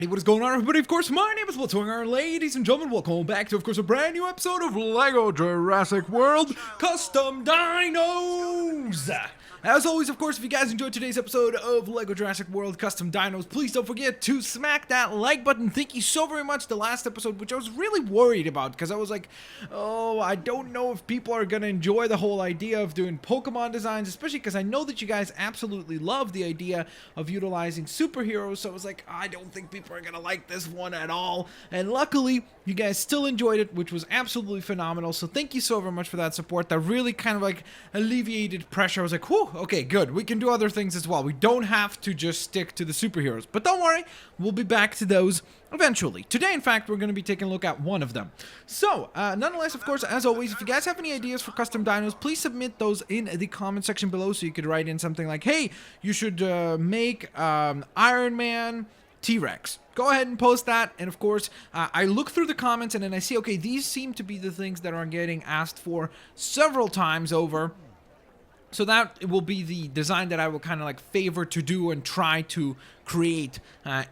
Hey, what is going on, everybody? Of course, my name is Blitzwinger, ladies and gentlemen. Welcome back to, of course, a brand new episode of LEGO Jurassic World Custom Dinos. As always, of course, if you guys enjoyed today's episode of LEGO Jurassic World Custom Dinos, please don't forget to smack that like button. Thank you so very much. The last episode, which I was really worried about, because I was like, oh, I don't know if people are going to enjoy the whole idea of doing Pokemon designs, especially because I know that you guys absolutely love the idea of utilizing superheroes. So I was like, I don't think people are going to like this one at all. And luckily, you guys still enjoyed it, which was absolutely phenomenal. So thank you so very much for that support. That really kind of like alleviated pressure. I was like, whew. Okay, good. We can do other things as well. We don't have to just stick to the superheroes. But don't worry, we'll be back to those eventually. Today, in fact, we're going to be taking a look at one of them. So, nonetheless, of course, as always, if you guys have any ideas for custom dinos, please submit those in the comment section below. So you could write in something like, hey, you should make Iron Man T-Rex. Go ahead and post that. And of course, I look through the comments and then I see, okay, these seem to be the things that are getting asked for several times over. So that will be the design that I will kind of like favor to do and try to create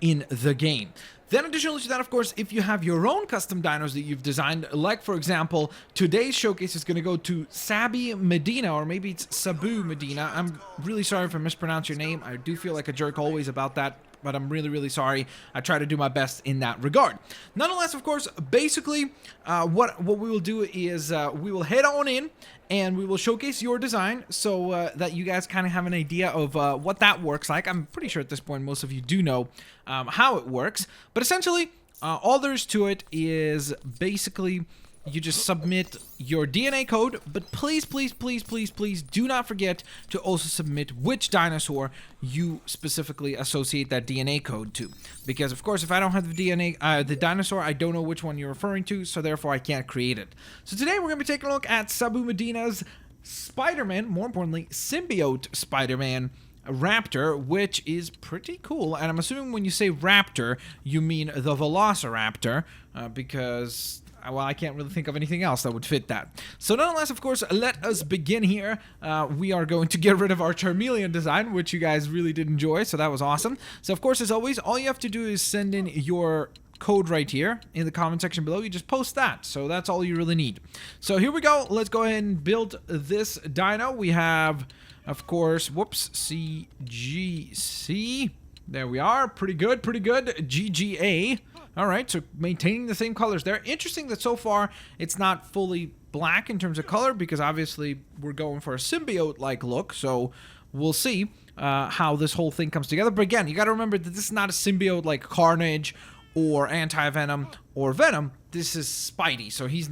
in the game. Then additionally to that, of course, if you have your own custom dinos that you've designed, like for example, today's showcase is going to go to Sabi Medina, or maybe it's Sabu Medina. I'm really sorry if I mispronounce your name. I do feel like a jerk always about that, but I'm really, really sorry. I try to do my best in that regard. Nonetheless, of course, basically, what we will do is we will head on in and we will showcase your design so that you guys kind of have an idea of what that works like. I'm pretty sure at this point most of you do know how it works. But essentially, all there is to it is basically you just submit your DNA code, but please, please, please, please, please do not forget to also submit which dinosaur you specifically associate that DNA code to. Because, of course, if I don't have the DNA, the dinosaur, I don't know which one you're referring to, so therefore I can't create it. So today we're going to be taking a look at Sabu Medina's Spider-Man, more importantly, Symbiote Spider-Man Raptor, which is pretty cool. And I'm assuming when you say Raptor, you mean the Velociraptor, because well, I can't really think of anything else that would fit that. So nonetheless, of course, let us begin here. We are going to get rid of our Charmeleon design, which you guys really did enjoy, so that was awesome. So of course, as always, all you have to do is send in your code right here in the comment section below. You just post that, so that's all you really need. So here we go. Let's go ahead and build this dino. We have, of course, whoops, CGC. There we are. Pretty good, pretty good. GGA. All right, so maintaining the same colors there. Interesting that so far it's not fully black in terms of color, because obviously we're going for a symbiote-like look, so we'll see how this whole thing comes together. But again, you got to remember that this is not a symbiote like Carnage or Anti-Venom or Venom. This is Spidey, so he's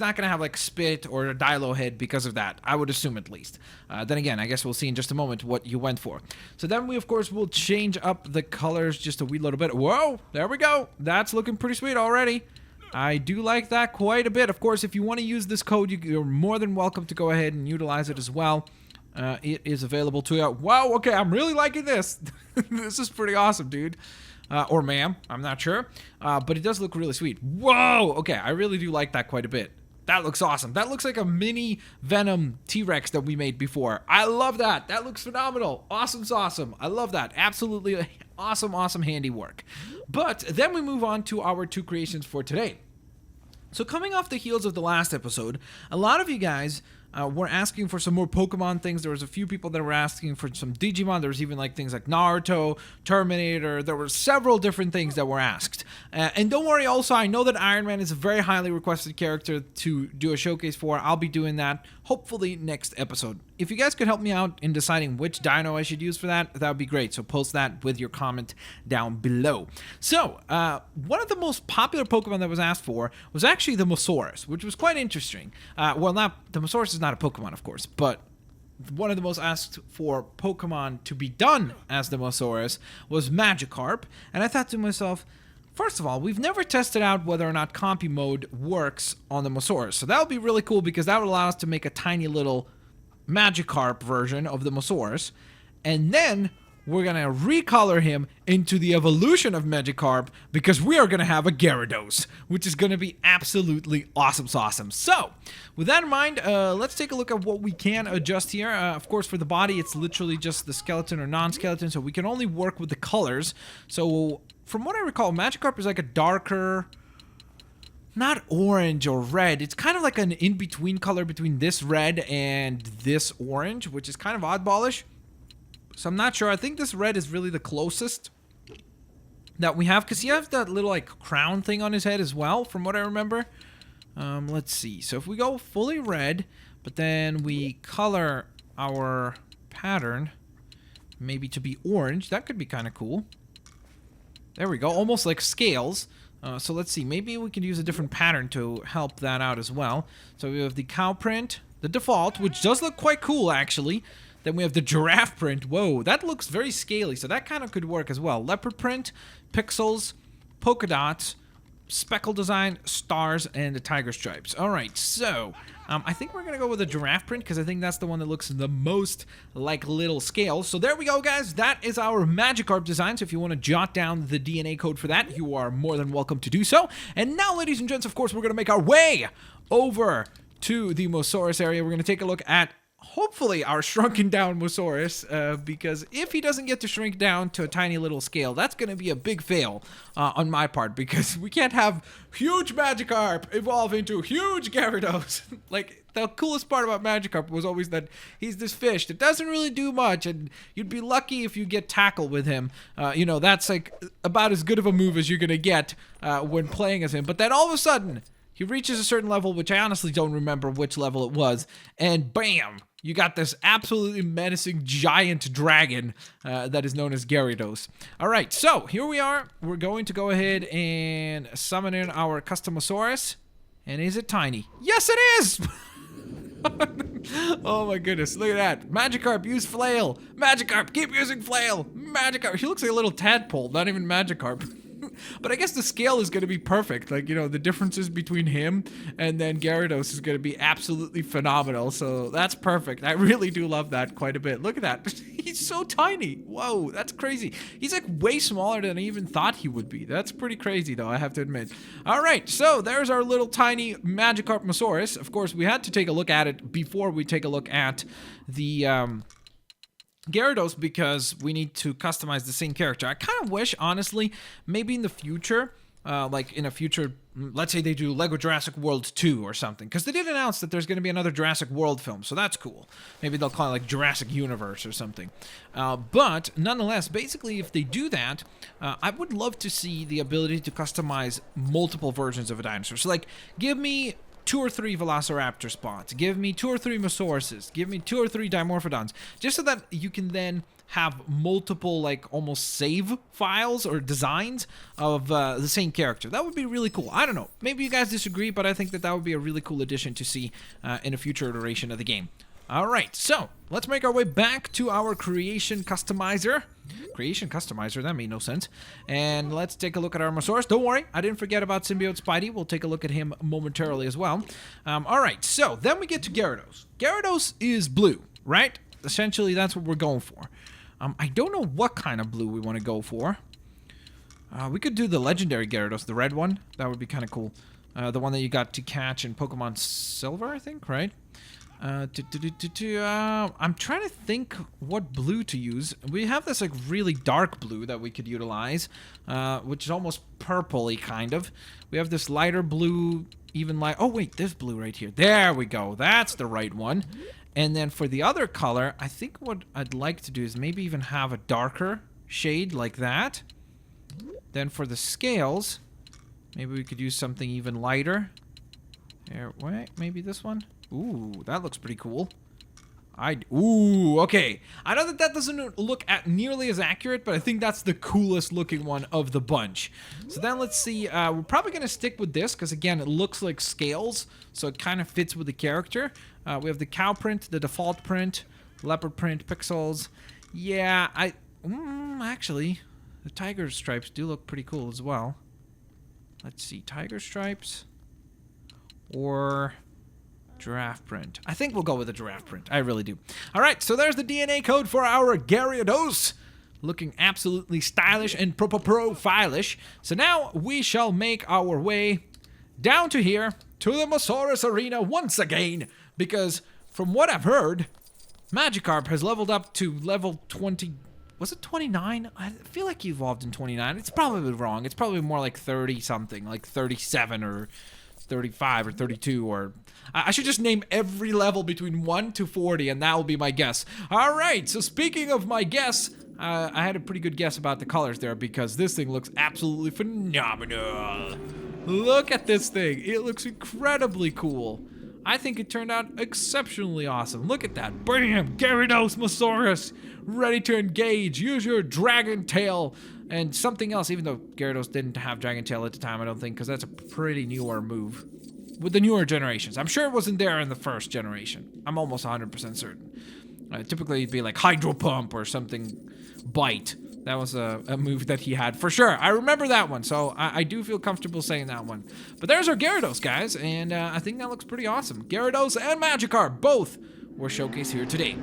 not gonna have like spit or a Dilo head because of that. I would assume, at least. Then again, I guess we'll see in just a moment what you went for. So then we of course will change up the colors just a wee little bit. Whoa, there we go. That's looking pretty sweet already. I do like that quite a bit. Of course, if you want to use this code, you're more than welcome to go ahead and utilize it as well. It is available to you. Wow, okay, I'm really liking this. This is pretty awesome, dude. Or ma'am, I'm not sure. But it does look really sweet. Whoa! Okay, I really do like that quite a bit. That looks awesome. That looks like a mini Venom T-Rex that we made before. I love that. That looks phenomenal. Awesome's awesome. I love that. Absolutely awesome, awesome handiwork. But then we move on to our two creations for today. So coming off the heels of the last episode, a lot of you guys were asking for some more Pokemon things. There was a few people that were asking for some Digimon. There was even like things like Naruto, Terminator. There were several different things that were asked. And don't worry also, I know that Iron Man is a very highly requested character to do a showcase for. I'll be doing that hopefully next episode. If you guys could help me out in deciding which dino I should use for that, that would be great. So post that with your comment down below. So, one of the most popular Pokemon that was asked for was actually the Mosaurus, which was quite interesting. Well, the Mosaurus is not a Pokemon, of course, but one of the most asked for Pokemon to be done as the Mosaurus was Magikarp. And I thought to myself, first of all, we've never tested out whether or not Compy mode works on the Mosaurus. So that would be really cool, because that would allow us to make a tiny little Magikarp version of the Mosaurus. And then we're going to recolor him into the evolution of Magikarp, because we are going to have a Gyarados, which is going to be absolutely awesome. So, with that in mind, let's take a look at what we can adjust here. Of course, for the body, it's literally just the skeleton or non-skeleton, so we can only work with the colors. So, from what I recall, Magikarp is like a darker, not orange or red. It's kind of like an in-between color between this red and this orange, which is kind of oddballish. So I'm not sure. I think this red is really the closest that we have, because he has that little like crown thing on his head as well, from what I remember. Let's see. So if we go fully red, but then we color our pattern maybe to be orange, that could be kind of cool. There we go, almost like scales. So let's see, maybe we can use a different pattern to help that out as well. So we have the cow print, the default, which does look quite cool actually. Then we have the giraffe print. Whoa, that looks very scaly, so that kind of could work as well. Leopard print, pixels, polka dots, speckle design, stars, and the tiger stripes. All right, so I think we're going to go with the giraffe print because I think that's the one that looks the most like little scales. So there we go, guys. That is our Magikarp design. So if you want to jot down the DNA code for that, you are more than welcome to do so. And now, ladies and gents, of course, we're going to make our way over to the Mosaurus area. We're going to take a look at hopefully our shrunken down Mosaurus, because if he doesn't get to shrink down to a tiny little scale, that's going to be a big fail on my part, because we can't have huge Magikarp evolve into huge Gyarados. Like, the coolest part about Magikarp was always that he's this fish that doesn't really do much, and you'd be lucky if you get tackle with him. You know, that's like about as good of a move as you're going to get when playing as him. But then all of a sudden, he reaches a certain level, which I honestly don't remember which level it was, and bam! You got this absolutely menacing giant dragon that is known as Gyarados. All right, so here we are. We're going to go ahead and summon in our Customosaurus. And is it tiny? Yes, it is! Oh my goodness, look at that. Magikarp, use flail. Magikarp, keep using flail. Magikarp, he looks like a little tadpole, not even Magikarp. But I guess the scale is going to be perfect. Like, you know, the differences between him and then Gyarados is going to be absolutely phenomenal. So that's perfect. I really do love that quite a bit. Look at that. He's so tiny. Whoa, that's crazy. He's like way smaller than I even thought he would be. That's pretty crazy, though, I have to admit. All right, so there's our little tiny Magikarp Mosaurus. Of course, we had to take a look at it before we take a look at the Gyarados, because we need to customize the same character. I kind of wish, honestly, maybe in the future, like in a future, let's say they do Lego Jurassic World 2 or something, because they did announce that there's going to be another Jurassic World film, so that's cool. Maybe they'll call it like Jurassic Universe or something. But nonetheless, basically, if they do that, I would love to see the ability to customize multiple versions of a dinosaur. So, like, give me 2 or 3 Velociraptor spots, give me 2 or 3 Mosauruses, give me 2 or 3 Dimorphodons, just so that you can then have multiple, like, almost save files or designs of the same character. That would be really cool. I don't know, maybe you guys disagree, but I think that that would be a really cool addition to see in a future iteration of the game. All right, so let's make our way back to our creation customizer. Creation customizer, that made no sense. And let's take a look at our Mosaurus. Don't worry, I didn't forget about Symbiote Spidey. We'll take a look at him momentarily as well. All right, so then we get to Gyarados. Gyarados is blue, right? Essentially, that's what we're going for. I don't know what kind of blue we want to go for. We could do the legendary Gyarados, the red one. That would be kind of cool. The one that you got to catch in Pokemon Silver, I think, right? I'm trying to think what blue to use. We have this like really dark blue that we could utilize, which is almost purpley kind of. We have this lighter blue, even light. Oh wait, this blue right here. There we go. That's the right one. And then for the other color, I think what I'd like to do is maybe even have a darker shade like that. Then for the scales, maybe we could use something even lighter. There, wait, maybe this one. Ooh, that looks pretty cool. Ooh, okay. I know that that doesn't look nearly as accurate, but I think that's the coolest looking one of the bunch. So then let's see. We're probably going to stick with this because, again, it looks like scales, so it kind of fits with the character. We have the cow print, the default print, leopard print, pixels. Yeah, actually, the tiger stripes do look pretty cool as well. Let's see, tiger stripes or giraffe print. I think we'll go with the giraffe print. I really do. All right, so there's the DNA code for our Gyarados. Looking absolutely stylish and profilish. So now we shall make our way down to here to the Mosaurus Arena once again, because from what I've heard, Magikarp has leveled up to level 20 Was it 29? I feel like he evolved in 29. It's probably wrong. It's probably more like 30 something, like 37 or 35 or 32 or... I should just name every level between 1 to 40 and that will be my guess. Alright, so speaking of my guess, I had a pretty good guess about the colors there because this thing looks absolutely phenomenal. Look at this thing. It looks incredibly cool. I think it turned out exceptionally awesome. Look at that. Bam! Gyarados, ready to engage. Use your Dragon Tail and something else, even though Gyarados didn't have Dragon Tail at the time, I don't think, because that's a pretty newer move. With the newer generations. I'm sure it wasn't there in the first generation. I'm almost 100% certain. Typically, it'd be like Hydro Pump or something. Bite. That was a move that he had for sure. I remember that one, so I do feel comfortable saying that one. But there's our Gyarados, guys, and I think that looks pretty awesome. Gyarados and Magikarp, both were showcased here today.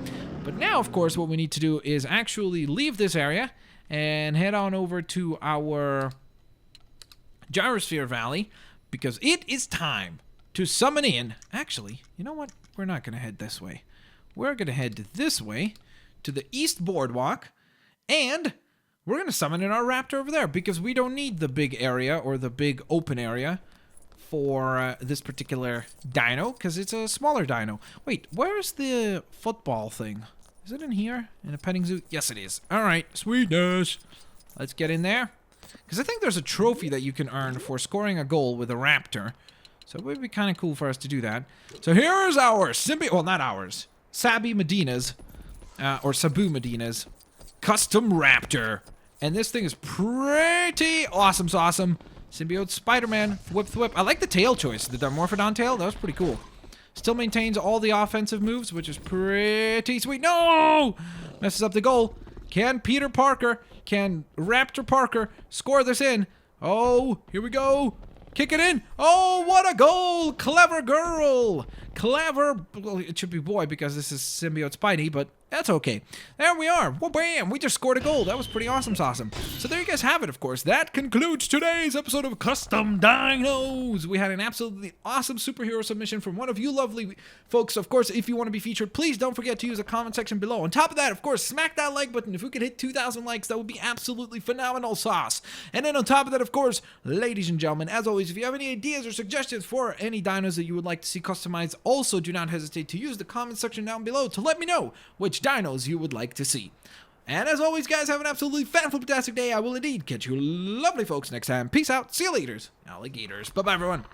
But now, of course, what we need to do is actually leave this area and head on over to our Gyrosphere Valley, because it is time to summon in... Actually, you know what? We're not going to head this way. We're going to head this way to the East Boardwalk, and... we're going to summon in our Raptor over there because we don't need the big area or the big open area for this particular dino because it's a smaller dino. Wait, where's the football thing? Is it in here? In a petting zoo? Yes, it is. All right, sweetness. Let's get in there because I think there's a trophy that you can earn for scoring a goal with a Raptor. So it would be kind of cool for us to do that. So here's our symbiote, well, not ours, Sabi Medina's, or Sabu Medina's custom Raptor. And this thing is pretty awesome. Symbiote Spider-Man, Thwip Thwip. I like the tail choice. The Dimorphodon tail, that was pretty cool. Still maintains all the offensive moves, which is pretty sweet. No! Messes up the goal. Can Raptor Parker score this in? Oh, here we go. Kick it in. Oh, what a goal. Clever girl. Clever. Well, it should be boy because this is Symbiote Spidey, but that's okay. There we are. Well, bam. We just scored a goal. That was pretty awesome. So there you guys have it, of course. That concludes today's episode of Custom Dinos. We had an absolutely awesome superhero submission from one of you lovely folks. Of course, if you want to be featured, please don't forget to use the comment section below. On top of that, of course, smack that like button. If we could hit 2,000 likes, that would be absolutely phenomenal sauce. And then on top of that, of course, ladies and gentlemen, as always, if you have any ideas or suggestions for any dinos that you would like to see customized, also do not hesitate to use the comment section down below to let me know which dinos you would like to see. And as always, guys, have an absolutely fantastic day. I will indeed catch you lovely folks next time. Peace out. See you later, alligators. Bye-bye, everyone.